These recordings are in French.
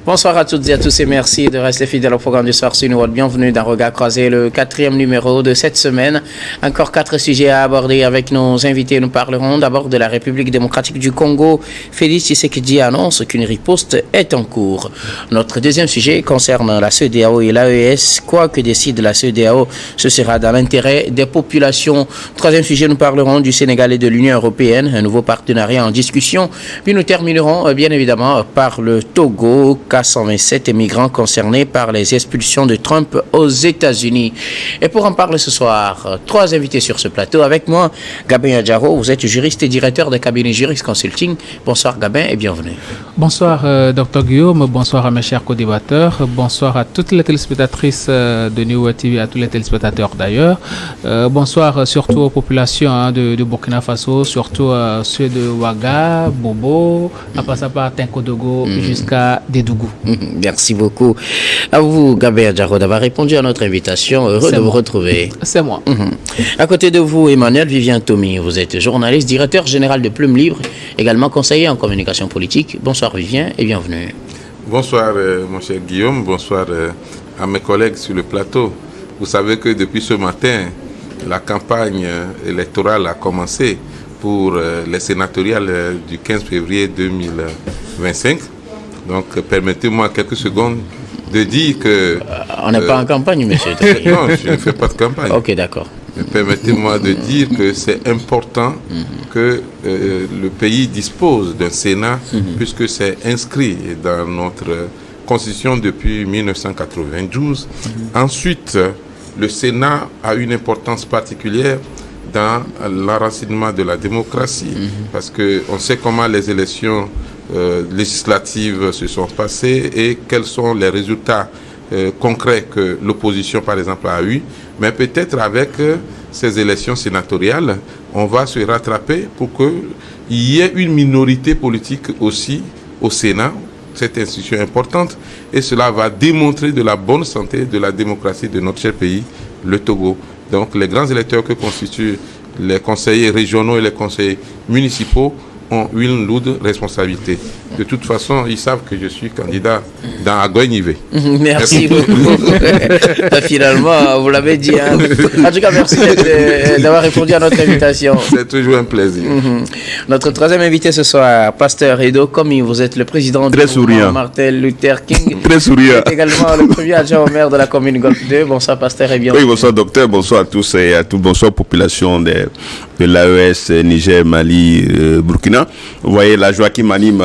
Bonsoir à toutes et à tous et merci de rester fidèles au programme du soir sur World. Bienvenue dans Regard Croisé, le 4e numéro de cette semaine. Encore 4 sujets à aborder avec nos invités. Nous parlerons d'abord de la République démocratique du Congo. Félix Tshisekedi annonce qu'une riposte est en cours. Notre deuxième sujet concerne la CEDEAO et l'AES. Quoi que décide la CEDEAO, ce sera dans l'intérêt des populations. Troisième sujet, nous parlerons du Sénégal et de l'Union européenne, un nouveau partenariat en discussion. Puis nous terminerons bien évidemment par le Togo, 127 migrants concernés par les expulsions de Trump aux États-Unis. Et pour en parler ce soir, 3 invités sur ce plateau. Avec moi, Gabin Adjaro, vous êtes juriste et directeur de cabinet Jurist Consulting. Bonsoir Gabin et bienvenue. Bonsoir Dr Guillaume, bonsoir à mes chers co-débatteurs, bonsoir à toutes les téléspectatrices de New World TV, à tous les téléspectateurs d'ailleurs. Bonsoir surtout aux populations de Burkina Faso, surtout ceux de Ouaga, Bobo, à passer par Tinkodogo jusqu'à Dédougou. Merci beaucoup à vous, Gabin Adjaro, d'avoir répondu à notre invitation. Heureux de vous retrouver. C'est moi. À côté de vous, Emmanuel Vivien Thomy, vous êtes journaliste, directeur général de Plume Libre, également conseiller en communication politique. Bonsoir Vivien et bienvenue. Bonsoir mon cher Guillaume, bonsoir à mes collègues sur le plateau. Vous savez que depuis ce matin, la campagne électorale a commencé pour les sénatoriales du 15 février 2025. Donc, permettez-moi quelques secondes de dire que... on n'est pas en campagne, monsieur. Non, je ne fais pas de campagne. Ok, d'accord. Permettez-moi de dire que c'est important que le pays dispose d'un Sénat, puisque c'est inscrit dans notre Constitution depuis 1992. Ensuite, le Sénat a une importance particulière dans l'enracinement de la démocratie, parce qu'on sait comment les élections législatives se sont passées et quels sont les résultats concrets que l'opposition, par exemple, a eu. Mais peut-être avec ces élections sénatoriales, on va se rattraper pour qu'il y ait une minorité politique aussi au Sénat, cette institution importante, et cela va démontrer de la bonne santé de la démocratie de notre cher pays, le Togo. Donc les grands électeurs que constituent les conseillers régionaux et les conseillers municipaux ont une lourde responsabilité. De toute façon, ils savent que je suis candidat dans Agoy-Nivé. Merci beaucoup. Finalement, vous l'avez dit. Hein. En tout cas, merci d'avoir répondu à notre invitation. C'est toujours un plaisir. Notre troisième invité ce soir, Pasteur Edo Komi. Vous êtes le président du mouvement Martin Luther King. Très souriant. Vous êtes également le premier adjoint au maire de la commune Golfe 2. Bonsoir, Pasteur, et bienvenue. Oui, bonsoir, docteur. Bonsoir à tous et à toutes. Bonsoir, population de l'AES, Niger, Mali, Burkina. Vous voyez la joie qui m'anime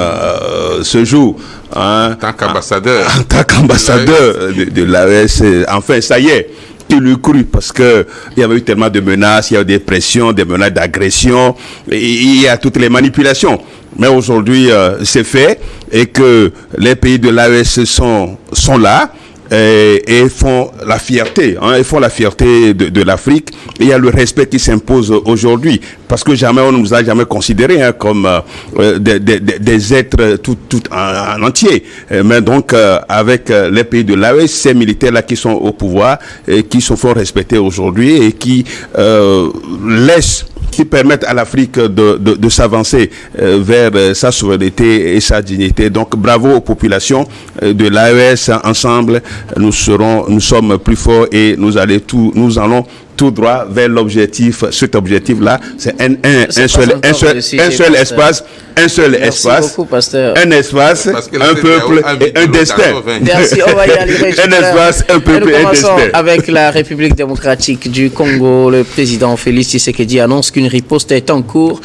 ce jour. En tant qu'ambassadeur. En tant qu'ambassadeur de l'AES. Enfin, ça y est. Il l'eût cru parce qu'il y avait eu tellement de menaces, il y a eu des pressions, des menaces d'agression, il y a toutes les manipulations. Mais aujourd'hui, c'est fait et que les pays de l'AES sont là. Et font la fierté, ils font la fierté de l'Afrique. Il y a le respect qui s'impose aujourd'hui, parce que jamais on ne nous a jamais considérés comme des êtres tout en entier. Mais donc avec les pays de l'AES, ces militaires-là qui sont au pouvoir et qui se font respecter aujourd'hui et qui permettent à l'Afrique de s'avancer vers sa souveraineté et sa dignité. Donc bravo aux populations de l'AES. Ensemble, nous sommes plus forts et nous allons tout droit vers l'objectif. Cet objectif-là, c'est un seul espace. Un seul espace, beaucoup, un espace, un peuple et un destin. Merci, on va y arriver. Un espace, un peuple et un destin. Avec la République démocratique du Congo, le président Félix Tshisekedi annonce qu'une riposte est en cours.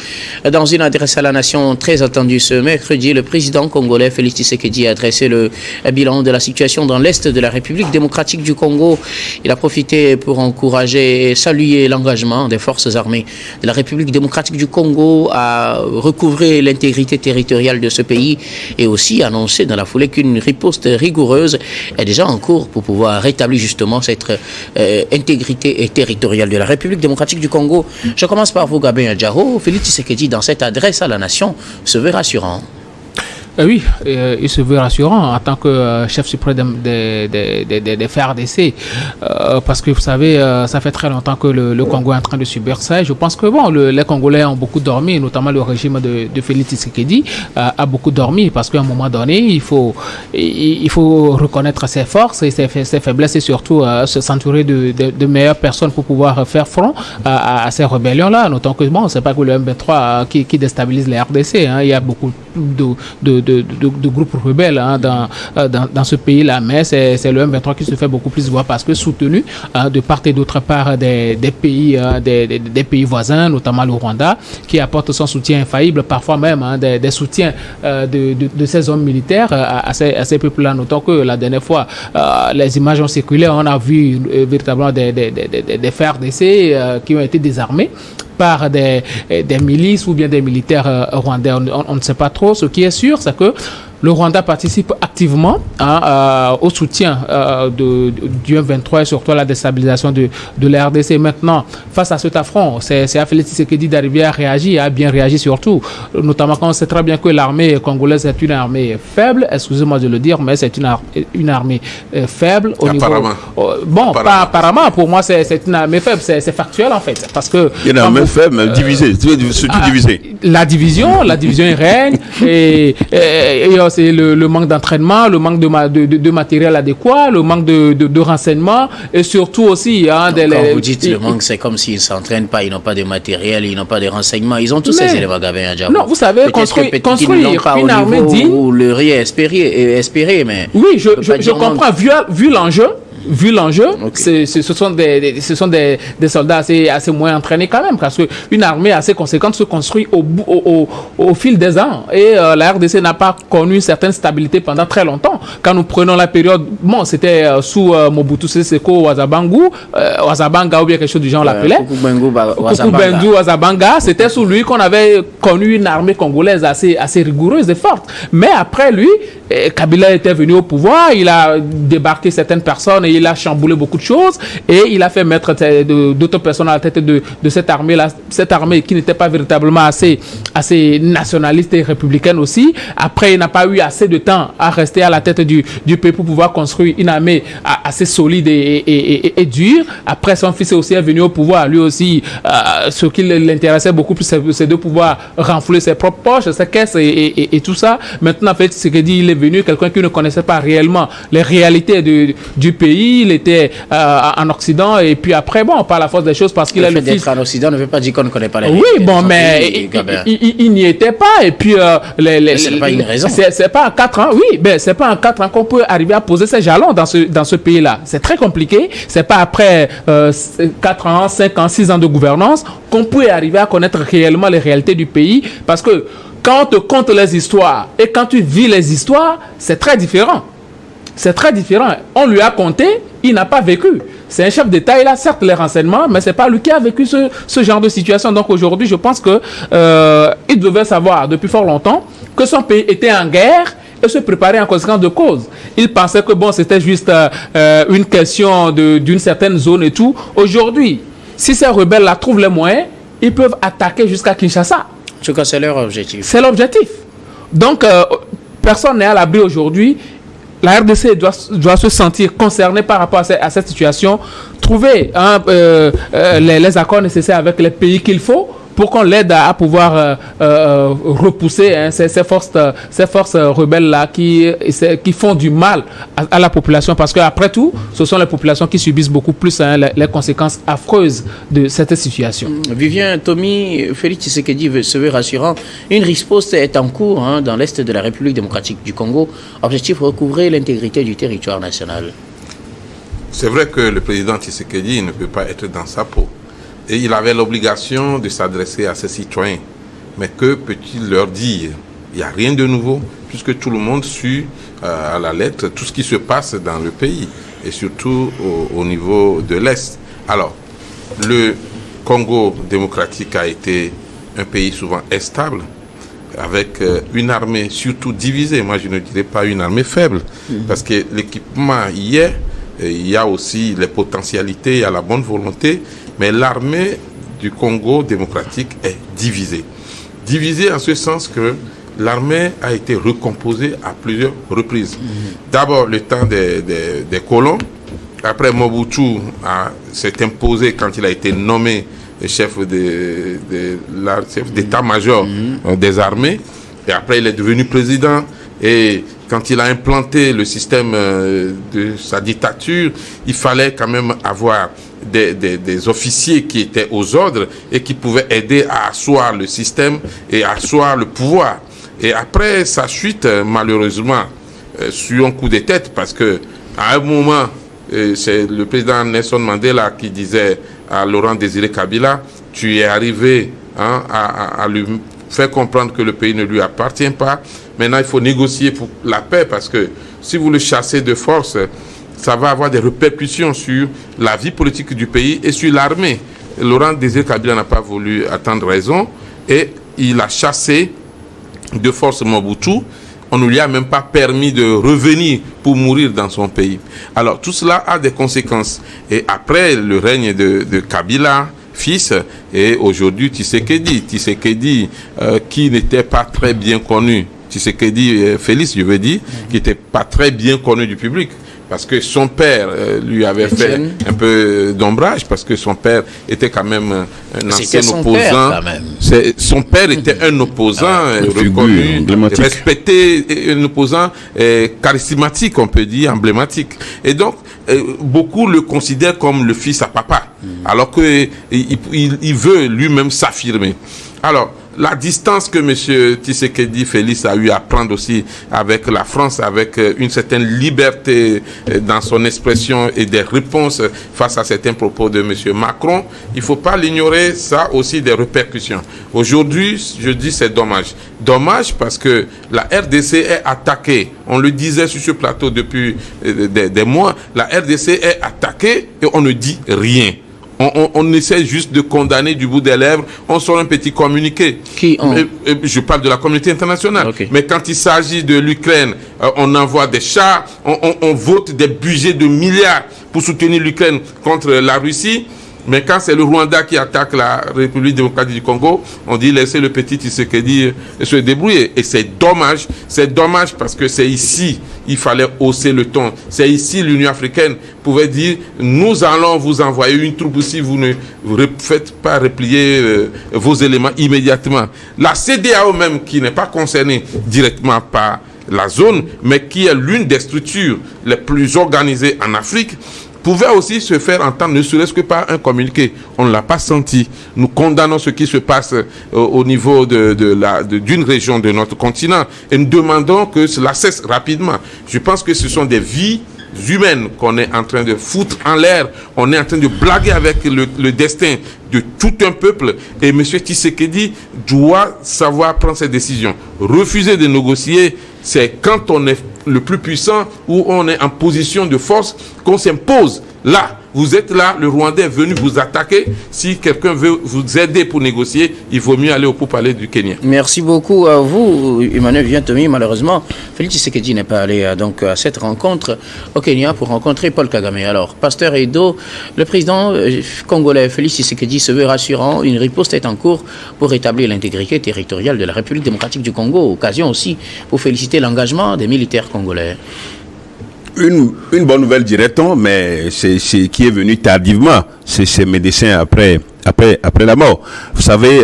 Dans une adresse à la nation très attendue ce mercredi, le président congolais Félix Tshisekedi a adressé le bilan de la situation dans l'est de la République démocratique du Congo. Il a profité pour encourager et saluer l'engagement des forces armées de la République démocratique du Congo à recouvrer l'intégrité territoriale de ce pays et aussi annoncer dans la foulée qu'une riposte rigoureuse est déjà en cours pour pouvoir rétablir justement cette intégrité territoriale de la République démocratique du Congo. Je commence par vous, Gabin Adjaro. Félix Tshisekedi, dans cette adresse à la nation, se veut rassurant. Oui, il se veut rassurant en tant que chef suprême des FARDC, parce que vous savez, ça fait très longtemps que le Congo est en train de subir ça. Et je pense que les Congolais ont beaucoup dormi, notamment le régime de Félix Tshisekedi a beaucoup dormi, parce qu'à un moment donné, il faut reconnaître ses forces et ses faiblesses, et surtout s'entourer de meilleures personnes pour pouvoir faire front à ces rébellions-là. Notamment que c'est pas que le M23 qui déstabilise les RDC. Il y a beaucoup de groupes rebelles dans ce pays-là, mais c'est le M23 qui se fait beaucoup plus voir, parce que soutenu de part et d'autre part des pays voisins, notamment le Rwanda, qui apporte son soutien infaillible, parfois même des soutiens de ces hommes militaires à ces peuples-là. Notons que la dernière fois, les images ont circulé, on a vu véritablement des FARDC qui ont été désarmés par des milices ou bien des militaires rwandais. On ne sait pas trop. Ce qui est sûr, c'est que le Rwanda participe activement au soutien du M23 et surtout à la déstabilisation de la RDC. Maintenant, face à cet affront, c'est à Félix Tshisekedi d'arriver à réagir, à bien réagir surtout, notamment quand on sait très bien que l'armée congolaise est une armée faible, excusez-moi de le dire, mais c'est une armée faible au apparemment. Niveau... pas apparemment, pour moi c'est une armée faible, c'est factuel en fait, parce que... Il y a une armée faible, mais divisée, surtout divisée. La division il règne, et c'est le manque d'entraînement, le manque de matériel adéquat, le manque de renseignements, et surtout aussi... Quand vous dites le manque, c'est comme s'ils ne s'entraînent pas, ils n'ont pas de matériel, ils n'ont pas de renseignements. Ils ont tous ces éléments Gabin à Djabo. Non, vous savez, construire une armée digne... Où le riz est espéré, mais... Oui, je comprends, vu l'enjeu, okay. Ce sont des soldats assez moins entraînés quand même, parce qu'une armée assez conséquente se construit au fil des ans, et la RDC n'a pas connu une certaine stabilité pendant très longtemps. Quand nous prenons la période, c'était sous Mobutu Sese Seko Wazabanga ou bien quelque chose du genre, on l'appelait Kukubendu Wazabanga, c'était sous lui qu'on avait connu une armée congolaise assez rigoureuse et forte. Mais après lui, Kabila était venu au pouvoir, il a débarqué certaines personnes et il a chamboulé beaucoup de choses, et il a fait mettre d'autres personnes à la tête de cette armée-là, cette armée qui n'était pas véritablement assez nationaliste et républicaine aussi. Après, il n'a pas eu assez de temps à rester à la tête du pays pour pouvoir construire une armée assez solide et dure. Après, son fils aussi est venu au pouvoir. Lui aussi, ce qui l'intéressait beaucoup plus, c'est de pouvoir renflouer ses propres poches, ses caisses et tout ça. Maintenant, en fait, ce que dit, il est venu quelqu'un qui ne connaissait pas réellement les réalités du pays. Il était en Occident, et puis après, par la force des choses, parce qu'il a le fils... d'être en Occident ne veut pas dire qu'on ne connaît pas les réalités. Oui, mais il n'y était pas, et puis... c'est pas une raison. C'est pas en 4 ans, oui, c'est pas en 4 ans qu'on peut arriver à poser ses jalons dans ce pays-là. C'est très compliqué. C'est pas après 4 ans, 5 ans, 6 ans de gouvernance qu'on peut arriver à connaître réellement les réalités du pays, parce que quand on te conte les histoires et quand tu vis les histoires, c'est très différent. C'est très différent. On lui a conté, il n'a pas vécu. C'est un chef d'État, il a certes les renseignements, mais c'est pas lui qui a vécu ce genre de situation. Donc aujourd'hui, je pense que il devait savoir depuis fort longtemps que son pays était en guerre et se préparer en conséquence de cause. Il pensait que c'était juste une question d'une certaine zone et tout. Aujourd'hui, si ces rebelles-là trouvent les moyens, ils peuvent attaquer jusqu'à Kinshasa. En tout cas, c'est leur objectif. C'est l'objectif. Donc, personne n'est à l'abri aujourd'hui. La RDC doit se sentir concernée par rapport à cette situation, trouver les accords nécessaires avec les pays qu'il faut pour qu'on l'aide à pouvoir repousser ces forces rebelles-là qui font du mal à la population, parce qu'après tout, ce sont les populations qui subissent beaucoup plus les conséquences affreuses de cette situation. Vivien Tommy, Félix Tshisekedi se veut rassurant. Une riposte est en cours dans l'est de la République démocratique du Congo. Objectif, recouvrer l'intégrité du territoire national. C'est vrai que le président Tshisekedi ne peut pas être dans sa peau. Et il avait l'obligation de s'adresser à ses citoyens. Mais que peut-il leur dire? Il n'y a rien de nouveau, puisque tout le monde suit à la lettre tout ce qui se passe dans le pays, et surtout au niveau de l'Est. Alors, le Congo démocratique a été un pays souvent instable, avec une armée surtout divisée. Moi, je ne dirais pas une armée faible, parce que l'équipement y est, il y a aussi les potentialités, il y a la bonne volonté, mais l'armée du Congo démocratique est divisée. Divisée en ce sens que l'armée a été recomposée à plusieurs reprises. D'abord, le temps des colons. Après, Mobutu s'est imposé quand il a été nommé chef d'état-major des armées. Et après, il est devenu président. Et quand il a implanté le système de sa dictature, il fallait quand même avoir des officiers qui étaient aux ordres et qui pouvaient aider à asseoir le système et à asseoir le pouvoir. Et après sa chute, malheureusement, sur un coup de tête, parce que à un moment, c'est le président Nelson Mandela qui disait à Laurent Désiré Kabila, tu es arrivé à lui faire comprendre que le pays ne lui appartient pas. Maintenant, il faut négocier pour la paix, parce que si vous le chassez de force, ça va avoir des répercussions sur la vie politique du pays et sur l'armée. Laurent Désiré Kabila n'a pas voulu attendre raison et il a chassé de force Mobutu. On ne lui a même pas permis de revenir pour mourir dans son pays. Alors tout cela a des conséquences. Et après le règne de Kabila, fils, et aujourd'hui Tshisekedi, qui n'était pas très bien connu, Tshisekedi Félix, je veux dire, qui n'était pas très bien connu du public, parce que son père lui avait fait un peu d'ombrage, parce que son père était quand même un ancien opposant. Son père était un opposant reconnu, respecté, un opposant charismatique, on peut dire, emblématique. Et donc, beaucoup le considèrent comme le fils à papa, alors qu'il veut lui-même s'affirmer. Alors, la distance que M. Tshisekedi Félix a eu à prendre aussi avec la France, avec une certaine liberté dans son expression et des réponses face à certains propos de M. Macron, il ne faut pas l'ignorer, ça a aussi des répercussions. Aujourd'hui, je dis c'est dommage. Dommage parce que la RDC est attaquée. On le disait sur ce plateau depuis des mois, la RDC est attaquée et on ne dit rien. On essaie juste de condamner du bout des lèvres. On sort un petit communiqué. Je parle de la communauté internationale. Okay. Mais quand il s'agit de l'Ukraine, on envoie des chars, on vote des budgets de milliards pour soutenir l'Ukraine contre la Russie. Mais quand c'est le Rwanda qui attaque la République démocratique du Congo, on dit laissez le petit Tshisekedi se débrouiller. Et c'est dommage parce que c'est ici, il fallait hausser le ton. C'est ici l'Union africaine pouvait dire nous allons vous envoyer une troupe si vous ne faites pas replier vos éléments immédiatement. La CEDEAO même, qui n'est pas concernée directement par la zone, mais qui est l'une des structures les plus organisées en Afrique, pouvait aussi se faire entendre, ne serait-ce que par un communiqué. On ne l'a pas senti. Nous condamnons ce qui se passe au niveau d'une région de notre continent et nous demandons que cela cesse rapidement. Je pense que ce sont des vies humaines qu'on est en train de foutre en l'air. On est en train de blaguer avec le destin de tout un peuple. Et M. Tshisekedi doit savoir prendre ses décisions. Refuser de négocier, c'est quand on est le plus puissant, où on est en position de force, qu'on s'impose. Là, vous êtes là, le Rwandais est venu vous attaquer. Si quelqu'un veut vous aider pour négocier, il vaut mieux aller au pourparlers du Kenya. Merci beaucoup à vous, Emmanuel Viantomi. Malheureusement, Félix Tshisekedi n'est pas allé donc à cette rencontre au Kenya pour rencontrer Paul Kagame. Alors, Pasteur Edo, le président congolais Félix Tshisekedi se veut rassurant. Une riposte est en cours pour rétablir l'intégrité territoriale de la République démocratique du Congo. Occasion aussi pour féliciter l'engagement des militaires congolais. Une bonne nouvelle, dirait-on, mais c'est qui est venu tardivement. C'est ces médecins après la mort. Vous savez,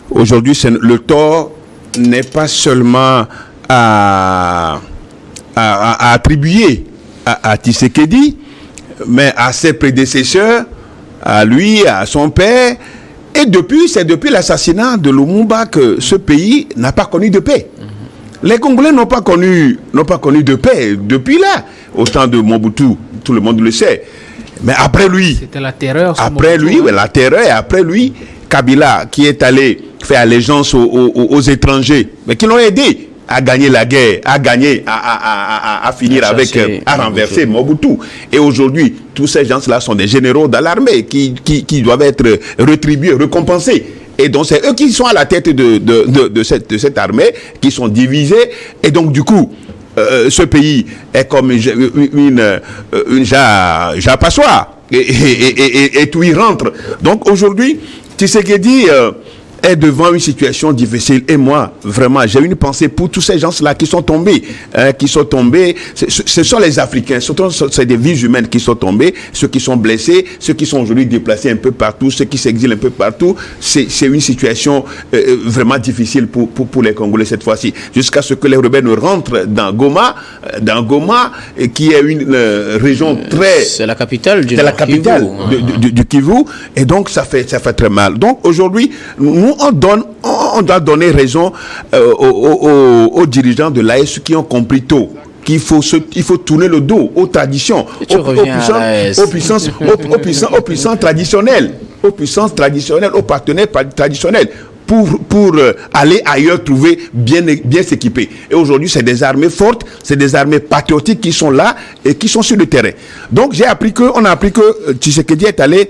aujourd'hui, le tort n'est pas seulement à attribuer à Tshisekedi, mais à ses prédécesseurs, à lui, à son père. Et c'est depuis l'assassinat de Lumumba que ce pays n'a pas connu de paix. Les Congolais n'ont pas connu de paix depuis là, au temps de Mobutu, tout le monde le sait. Mais après lui, c'était la terreur. Après Mobutu, lui, la terreur, et après lui, Kabila, qui est allé faire allégeance aux étrangers, mais qui l'ont aidé à gagner la guerre, à finir à renverser Mobutu. Et aujourd'hui, tous ces gens-là sont des généraux dans l'armée qui doivent être rétribués, récompensés. Et donc, c'est eux qui sont à la tête de cette armée, qui sont divisés. Et donc, du coup, ce pays est comme une jarre passoire. Et tout y rentre. Donc, aujourd'hui, Tshisekedi est devant une situation difficile. Et moi, vraiment, j'ai une pensée pour tous ces gens-là qui sont tombés. Ce sont les Africains, c'est des vies humaines qui sont tombées, ceux qui sont blessés, ceux qui sont aujourd'hui déplacés un peu partout, ceux qui s'exilent un peu partout. C'est une situation vraiment difficile pour les Congolais cette fois-ci. Jusqu'à ce que les rebelles ne rentrent dans Goma, qui est une région très... C'est la capitale du Kivu. Et donc, ça fait très mal. Donc, aujourd'hui, nous, on doit donner raison aux dirigeants de l'AES qui ont compris tôt qu'il faut tourner le dos aux traditions, aux puissances traditionnelles, aux partenaires traditionnels, pour aller ailleurs trouver bien s'équiper. Et aujourd'hui, c'est des armées fortes, c'est des armées patriotiques qui sont là et qui sont sur le terrain. Donc, on a appris que Tshisekedi est allé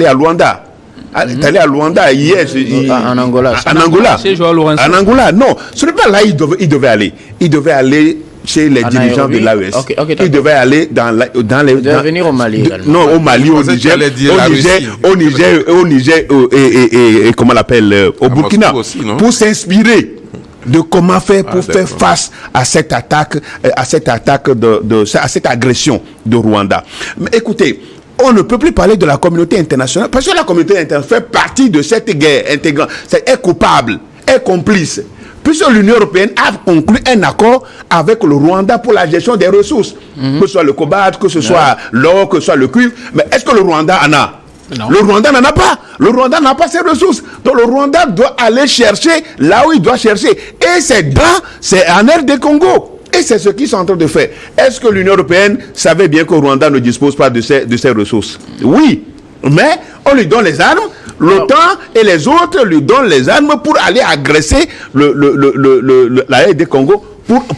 à Luanda. Il est allé à Luanda hier. En Angola. En Angola, non. Ce n'est pas là il devait aller. Il devait aller chez les dirigeants de l'AES. Il devait aller dans les... Il devait venir au Mali également. Non, au Mali, au Niger, et comment on l'appelle, au Burkina, aussi, pour s'inspirer de comment faire pour faire face à cette attaque, à cette agression de Rwanda. Mais écoutez, on ne peut plus parler de la communauté internationale parce que la communauté internationale fait partie de cette guerre intégrante. Est coupable, est complice. Puisque l'Union européenne a conclu un accord avec le Rwanda pour la gestion des ressources, que ce soit le cobalt, que ce soit l'or, que ce soit le cuivre. Mais est-ce que le Rwanda en a? Non. Le Rwanda n'en a pas. Le Rwanda n'a pas ces ressources. Donc le Rwanda doit aller chercher là où il doit chercher. Et c'est en RD Congo. Et c'est ce qu'ils sont en train de faire. Est-ce que l'Union européenne savait bien que le Rwanda ne dispose pas de ces ressources? Oui. Mais on lui donne les armes. L'OTAN et les autres lui donnent les armes pour aller agresser la RD Congo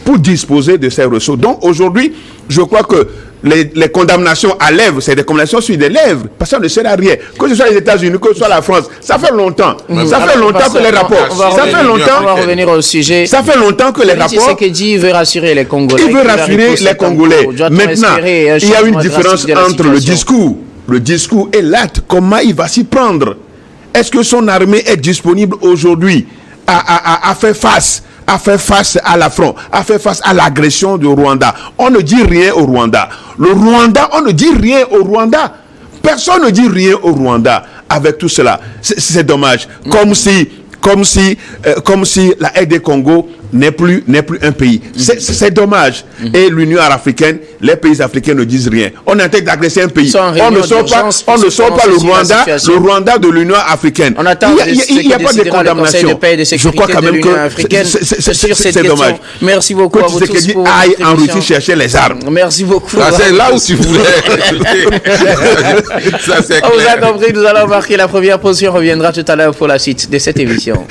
pour disposer de ces ressources. Donc aujourd'hui, je crois que les condamnations à lèvres, c'est des condamnations sur des lèvres, parce que ça ne sert à rien. Que ce soit les États-Unis, que ce soit la France, ça fait longtemps. Ça fait longtemps que les rapports. On va revenir au sujet. Ça fait longtemps que les rapports. Tshisekedi veut rassurer les Congolais. Il veut rassurer les Congolais. Maintenant, il y a une différence entre le discours et l'acte. Comment il va s'y prendre? Est-ce que son armée est disponible aujourd'hui à faire face à l'affront, à faire face à l'agression du Rwanda? On ne dit rien au Rwanda. On ne dit rien au Rwanda. Personne ne dit rien au Rwanda avec tout cela. C'est dommage. Comme si la RD Congo n'est plus un pays. C'est dommage. Et l'Union africaine, les pays africains ne disent rien. On est en train d'agresser un pays. On ne sort pas le Rwanda de l'Union africaine. Il n'y a pas de condamnation. Je crois quand même que c'est dommage. Merci beaucoup à vous tous pour aille en Russie chercher les armes. Merci beaucoup. C'est là où tu voulais. On vous a compris, nous allons marquer la première pause. On reviendra tout à l'heure pour la suite de cette émission.